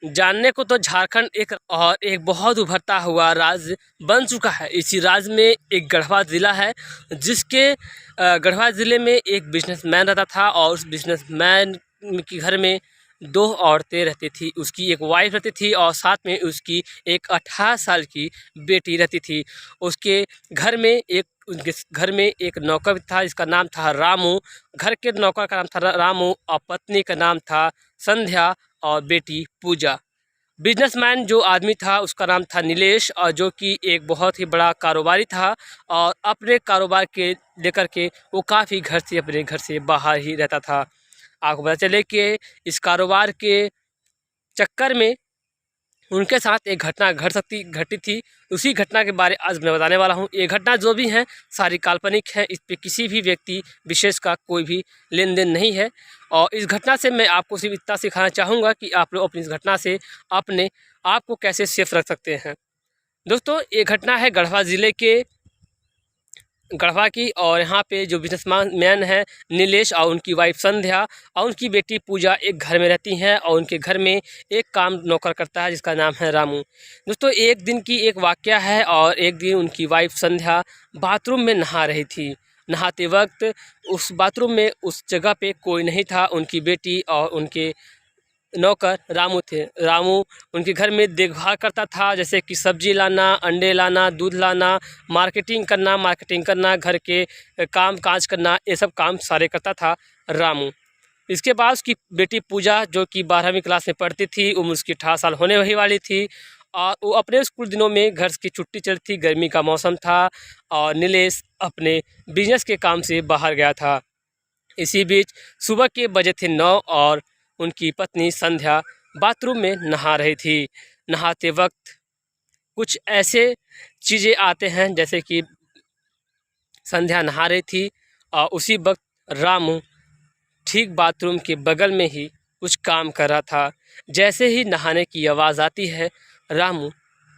जानने को तो झारखंड एक बहुत उभरता हुआ राज्य बन चुका है। इसी राज्य में एक गढ़वा ज़िला है, जिसके गढ़वा ज़िले में एक बिजनेसमैन रहता था और उस बिजनेसमैन के घर में 2 औरतें रहती थी। उसकी एक वाइफ रहती थी और साथ में उसकी एक 18 साल की बेटी रहती थी। उनके घर में एक नौकर था जिसका नाम था रामू। घर के नौकर का नाम था रामू और पत्नी का नाम था संध्या और बेटी पूजा। बिजनेसमैन जो आदमी था उसका नाम था नीलेश, और जो कि एक बहुत ही बड़ा कारोबारी था और अपने कारोबार के लेकर के वो काफ़ी अपने घर से बाहर ही रहता था। आपको पता चले कि इस कारोबार के चक्कर में उनके साथ एक घटना घटी थी। उसी घटना के बारे आज मैं बताने वाला हूँ। ये घटना जो भी है सारी काल्पनिक है, इस पे किसी भी व्यक्ति विशेष का कोई भी लेन देन नहीं है। और इस घटना से मैं आपको सिर्फ इतना सिखाना चाहूँगा कि आप लोग अपनी इस घटना से अपने आप को कैसे सेफ रख सकते हैं। दोस्तों, ये घटना है गढ़वा ज़िले के गढ़वा की, और यहाँ पे जो बिजनेसमैन है नीलेश और उनकी वाइफ संध्या और उनकी बेटी पूजा एक घर में रहती हैं और उनके घर में एक काम नौकर करता है जिसका नाम है रामू। दोस्तों, एक दिन की एक वाकया है, और एक दिन उनकी वाइफ संध्या बाथरूम में नहा रही थी। नहाते वक्त उस बाथरूम में उस जगह पे कोई नहीं था। उनकी बेटी और उनके नौकर रामू थे। रामू उनके घर में देखभाल करता था, जैसे कि सब्जी लाना, अंडे लाना, दूध लाना, मार्केटिंग करना, घर के काम काज करना, ये सब काम सारे करता था रामू। इसके बाद उसकी बेटी पूजा, जो कि 12वीं क्लास में पढ़ती थी, उम्र उसकी 18 साल होने वही वाली थी, और वो अपने स्कूल दिनों में घर की छुट्टी चल थी, गर्मी का मौसम था और नीलेश अपने बिजनेस के काम से बाहर गया था। इसी बीच सुबह के बजे थे 9 और उनकी पत्नी संध्या बाथरूम में नहा रही थी। नहाते वक्त कुछ ऐसे चीज़ें आते हैं, जैसे कि संध्या नहा रही थी और उसी वक्त रामू ठीक बाथरूम के बगल में ही कुछ काम कर रहा था। जैसे ही नहाने की आवाज़ आती है, रामू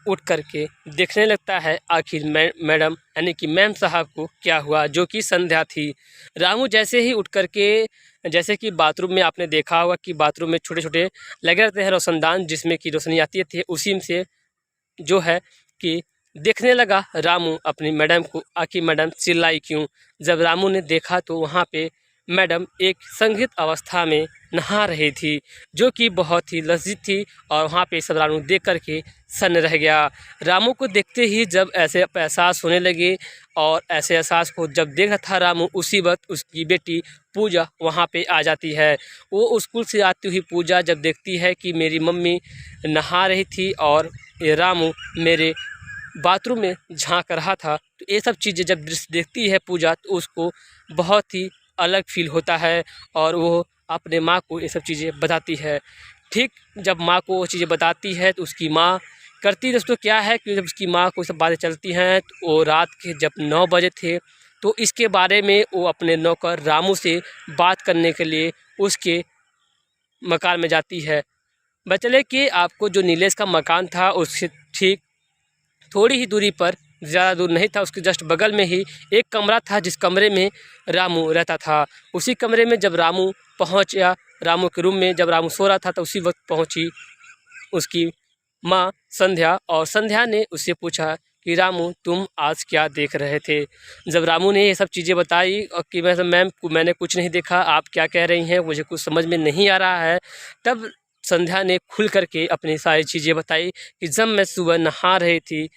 उठ करके देखने लगता है आखिर मैडम यानी कि मैम साहब को क्या हुआ, जो कि संध्या थी। रामू जैसे ही उठ करके, जैसे कि बाथरूम में आपने देखा होगा कि बाथरूम में छोटे छोटे लगे रहते हैं रोशनदान, जिसमें कि रोशनी आती थी, उसी में से जो है कि देखने लगा रामू अपनी मैडम को, आखिर मैडम चिल्लाई क्यों। जब रामू ने देखा तो वहाँ पे मैडम एक संगीत अवस्था में नहा रही थी, जो कि बहुत ही लज्जित थी, और वहाँ पे सब रामू देख करके सन्न रह गया। रामू को देखते ही जब ऐसे एहसास होने लगे, और ऐसे एहसास को जब देखा था रामू, उसी वक्त उसकी बेटी पूजा वहाँ पे आ जाती है। वो स्कूल से आती हुई पूजा जब देखती है कि मेरी मम्मी नहा रही थी और ये रामू मेरे बाथरूम में झांक रहा था, तो ये सब चीज़ें जब दृश्य देखती है पूजा, तो उसको बहुत ही अलग फील होता है और वो अपने माँ को ये सब चीज़ें बताती है। ठीक जब माँ को वो चीज़ें बताती है तो उसकी माँ करती दोस्तों क्या है कि जब उसकी माँ को सब बातें चलती हैं, तो वो रात के जब 9 बजे थे, तो इसके बारे में वो अपने नौकर रामू से बात करने के लिए उसके मकान में जाती है। बचले कि आपको जो नीलेश का मकान था उससे ठीक थोड़ी ही दूरी पर, ज़्यादा दूर नहीं था, उसके जस्ट बगल में ही एक कमरा था जिस कमरे में रामू रहता था। उसी कमरे में जब रामू पहुंचा, रामू के रूम में जब रामू सो रहा था, तो उसी वक्त पहुंची उसकी माँ संध्या, और संध्या ने उससे पूछा कि रामू तुम आज क्या देख रहे थे। जब रामू ने ये सब चीज़ें बताई और कि मैंने कुछ नहीं देखा, आप क्या कह रही हैं, मुझे कुछ समझ में नहीं आ रहा है, तब संध्या ने खुल करके अपनी सारी चीज़ें बताई कि जब मैं सुबह नहा रही थी,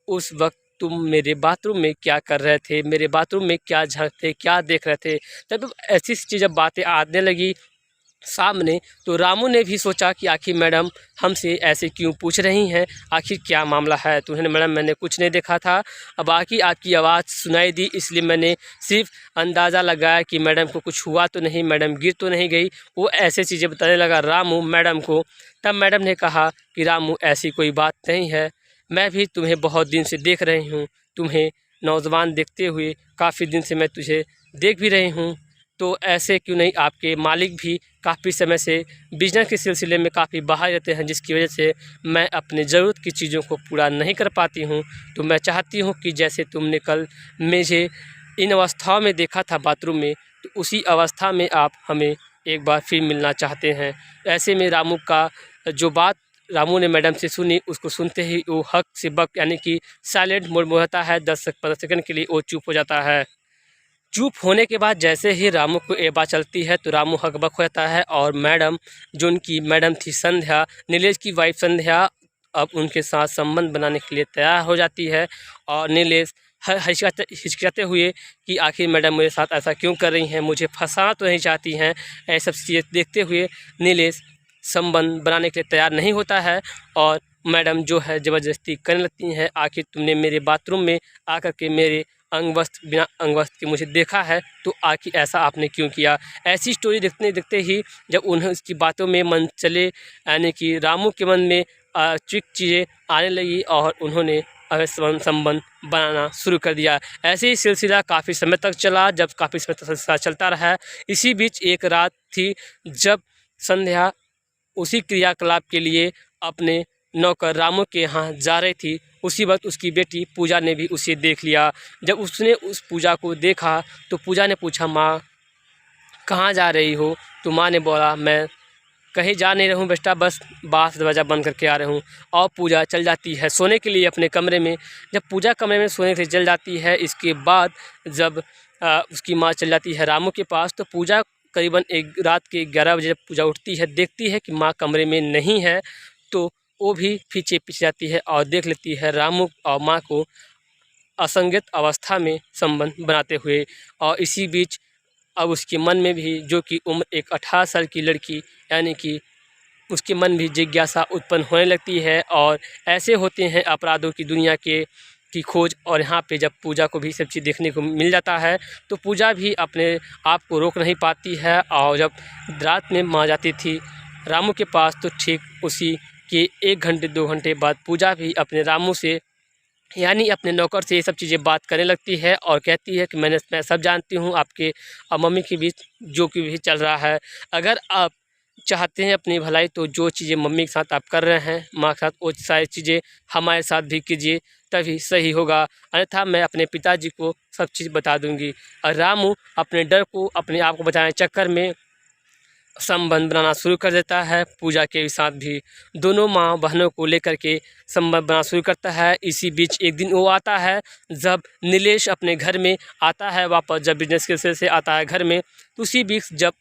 उस वक्त तुम मेरे बाथरूम में क्या कर रहे थे, मेरे बाथरूम में क्या झांकते, क्या देख रहे थे। तब ऐसी चीज़ें बातें आने लगी सामने, तो रामू ने भी सोचा कि आखिर मैडम हमसे ऐसे क्यों पूछ रही हैं, आखिर क्या मामला है। तो उन्होंने मैडम मैंने कुछ नहीं देखा था, अब बाकी आपकी आवाज़ सुनाई दी, इसलिए मैंने सिर्फ अंदाज़ा लगाया कि मैडम को कुछ हुआ तो नहीं, मैडम गिर तो नहीं गई। वो ऐसे चीज़ें बताने लगा रामू मैडम को। तब मैडम ने कहा कि रामू ऐसी कोई बात नहीं है, मैं भी तुम्हें बहुत दिन से देख रही हूँ, तुम्हें नौजवान देखते हुए काफ़ी दिन से मैं तुझे देख भी रही हूँ, तो ऐसे क्यों नहीं, आपके मालिक भी काफ़ी समय से बिजनेस के सिलसिले में काफ़ी बाहर रहते हैं, जिसकी वजह से मैं अपने ज़रूरत की चीज़ों को पूरा नहीं कर पाती हूँ। तो मैं चाहती हूँ कि जैसे तुमने कल मुझे इन अवस्थाओं में देखा था बाथरूम में, तो उसी अवस्था में आप हमें एक बार फिर मिलना चाहते हैं। ऐसे में रामू का जो बात रामू ने मैडम से सुनी, उसको सुनते ही वो हक से बक यानी कि साइलेंट मोड में होता है। 10-15 सेकंड के लिए वो चुप हो जाता है। चुप होने के बाद जैसे ही रामू को ये बात चलती है तो रामू हकबक हो जाता है और मैडम, जो उनकी मैडम थी संध्या, नीलेश की वाइफ संध्या, अब उनके साथ संबंध बनाने के लिए तैयार हो जाती है। और नीलेश हिचकिचाते हुए कि आखिर मैडम मेरे साथ ऐसा क्यों कर रही हैं, मुझे फंसाना तो नहीं चाहती हैं, ऐसी सब चीज़ें देखते हुए नीलेश संबंध बनाने के लिए तैयार नहीं होता है। और मैडम जो है ज़बरदस्ती करने लगती हैं, आखिर तुमने मेरे बाथरूम में आकर के मेरे अंग वस्त्र बिना अंग वस्त्र के मुझे देखा है, तो आखिर ऐसा आपने क्यों किया। ऐसी स्टोरी देखते देखते ही जब उन्हें उसकी बातों में मन चले, यानी कि रामू के मन में ट्रिक चीज़ें आने लगी और उन्होंने संबंध बनाना शुरू कर दिया। ऐसे ही सिलसिला काफ़ी समय तक चला। जब काफ़ी समय तक सिलसिला चलता रहा, इसी बीच एक रात थी जब संध्या उसी क्रियाकलाप के लिए अपने नौकर रामू के यहाँ जा रही थी। उसी वक्त उसकी बेटी पूजा ने भी उसे देख लिया। जब उसने उस पूजा को देखा तो पूजा ने पूछा, माँ कहाँ जा रही हो? तो माँ ने बोला, मैं कहीं जा नहीं रहा हूँ बेटा, बस बाहर से दरवाज़ा बंद करके आ रहा हूँ। और पूजा चल जाती है सोने के लिए अपने कमरे में। जब पूजा कमरे में सोने के लिए चल जाती है, इसके बाद जब उसकी माँ चल जाती है रामू के पास, तो पूजा करीबन रात के 11 बजे जब पूजा उठती है, देखती है कि माँ कमरे में नहीं है, तो वो भी पीछे पीछे जाती है और देख लेती है रामू और माँ को असंगत अवस्था में संबंध बनाते हुए। और इसी बीच अब उसके मन में भी, जो कि उम्र एक 18 साल की लड़की, यानी कि उसके मन भी जिज्ञासा उत्पन्न होने लगती है। और ऐसे होते हैं अपराधों की दुनिया की खोज। और यहाँ पे जब पूजा को भी सब चीज़ देखने को मिल जाता है, तो पूजा भी अपने आप को रोक नहीं पाती है। और जब रात में माँ जाती थी रामू के पास, तो ठीक उसी के 1 घंटे 2 घंटे बाद पूजा भी अपने रामू से, यानी अपने नौकर से, ये सब चीज़ें बात करने लगती है और कहती है कि मैं सब जानती हूँ आपके और मम्मी के बीच जो कि भी चल रहा है। अगर आप चाहते हैं अपनी भलाई, तो जो चीज़ें मम्मी के साथ आप कर रहे हैं, माँ के साथ, वो सारी चीज़ें हमारे साथ भी कीजिए, तभी सही होगा, अन्यथा मैं अपने पिताजी को सब चीज़ बता दूँगी। और रामू अपने डर को, अपने आप को बचाने के चक्कर में संबंध बनाना शुरू कर देता है पूजा के साथ भी। दोनों माँ बहनों को लेकर के संबंध बनाना शुरू करता है। इसी बीच एक दिन वो आता है जब नीलेश अपने घर में आता है वापस, जब बिजनेस के सिलसिले से आता है घर में, तो उसी बीच जब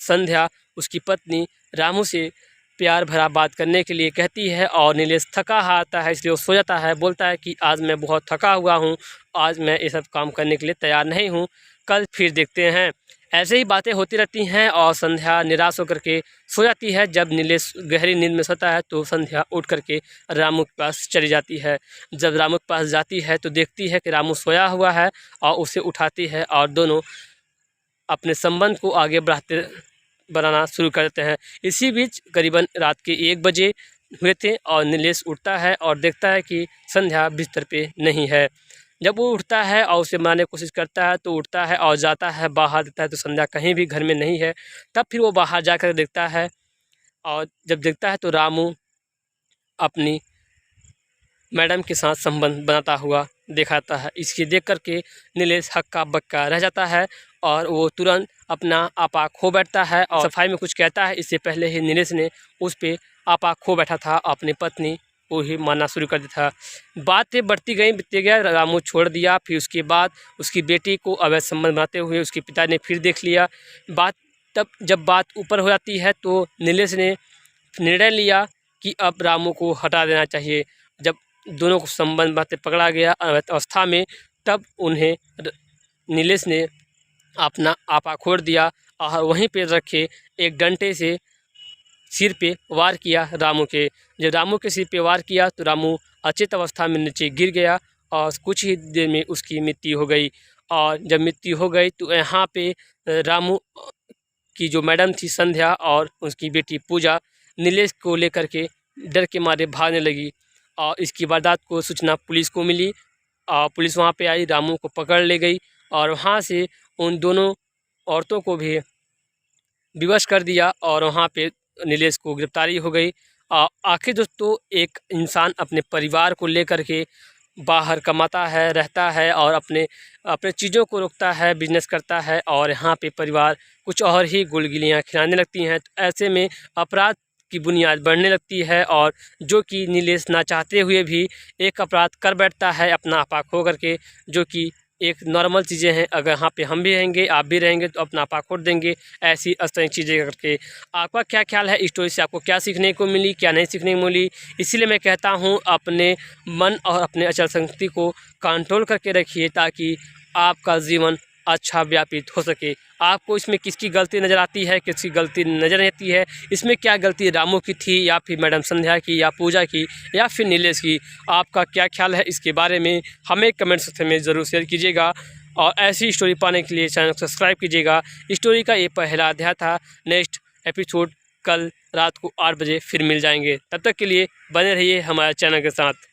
संध्या उसकी पत्नी रामू से प्यार भरा बात करने के लिए कहती है और नीलेश थका आता है, इसलिए वो सो जाता है। बोलता है कि आज मैं बहुत थका हुआ हूँ, आज मैं ये सब काम करने के लिए तैयार नहीं हूँ, कल फिर देखते हैं। ऐसे ही बातें होती रहती हैं और संध्या निराश होकर के सो जाती है। जब नीलेश गहरी नींद में सोता है, तो संध्या उठ करके रामू के पास चली जाती है। जब रामू के पास जाती है तो देखती है कि रामू सोया हुआ है और उसे उठाती है और दोनों अपने संबंध को आगे बनाना शुरू कर देते हैं। इसी बीच करीबन रात के 1 बजे हुए थे और नीलेश उठता है और देखता है कि संध्या बिस्तर पे नहीं है। जब वो उठता है और उसे मारने की कोशिश करता है, तो उठता है और जाता है बाहर, देखता है तो संध्या कहीं भी घर में नहीं है। तब फिर वो बाहर जाकर देखता है और जब देखता है तो रामू अपनी मैडम के साथ संबंध बनाता हुआ दिखाता है। इसकी देख कर के नीलेश हक्का बक्का रह जाता है और वो तुरंत अपना आपा खो बैठता है और सफाई में कुछ कहता है। इससे पहले ही नीलेश ने उस पर आपा खो बैठा था, अपनी पत्नी को ही मानना शुरू कर दिया था। बातें बढ़ती गया, रामू छोड़ दिया। फिर उसके बाद उसकी बेटी को अवैध संबंध बनाते हुए उसके पिता ने फिर देख लिया। जब बात ऊपर हो जाती है, तो नीलेश ने निर्णय लिया कि अब रामू को हटा देना चाहिए। जब दोनों को संबंध बातें पकड़ा गया अवैध अवस्था में, तब उन्हें नीलेश ने अपना आपा खोड़ दिया और वहीं पे रखे एक डंडे से सिर पे वार किया रामू के। जब रामू के सिर पे वार किया तो रामू अचेत अवस्था में नीचे गिर गया और कुछ ही देर में उसकी मृत्यु हो गई। और जब मृत्यु हो गई तो यहाँ पे रामू की जो मैडम थी संध्या और उसकी बेटी पूजा नीलेश को लेकर के डर के मारे भागने लगी। और इसकी वारदात को सूचना पुलिस को मिली और पुलिस वहाँ पे आई, रामू को पकड़ ले गई और वहाँ से उन दोनों औरतों को भी विवश कर दिया और वहाँ पे नीलेश को गिरफ्तारी हो गई। आखिर दोस्तों, एक इंसान अपने परिवार को लेकर के बाहर कमाता है, रहता है और अपने चीज़ों को रोकता है, बिजनेस करता है और यहाँ पे परिवार कुछ और ही गुलगिलियाँ खिलाने लगती हैं। तो ऐसे में अपराध की बुनियाद बढ़ने लगती है और जो कि नीलेश ना चाहते हुए भी एक अपराध कर बैठता है अपना आपा खो करके, जो कि एक नॉर्मल चीज़ें हैं। अगर यहाँ पे हम भी रहेंगे, आप भी रहेंगे तो अपना आपा खोट देंगे, ऐसी इस तरह की चीज़ें करके। आपका क्या ख्याल है इस स्टोरी से? आपको क्या सीखने को मिली, क्या नहीं सीखने को मिली? इसीलिए मैं कहता हूँ अपने मन और अपने अचल संगति को कंट्रोल करके रखिए, ताकि आपका जीवन अच्छा व्यापित हो सके। आपको इसमें किसकी गलती नज़र आती है, किसकी गलती नज़र नहीं आती है? इसमें क्या गलती रामू की थी, या फिर मैडम संध्या की, या पूजा की, या फिर नीलेश की? आपका क्या ख्याल है इसके बारे में हमें कमेंट सेक्शन में ज़रूर शेयर कीजिएगा। और ऐसी स्टोरी पाने के लिए चैनल को सब्सक्राइब कीजिएगा। स्टोरी का ये पहला अध्याय था। नेक्स्ट एपिसोड कल रात को 8 बजे फिर मिल जाएंगे। तब तक के लिए बने रहिए हमारे चैनल के साथ।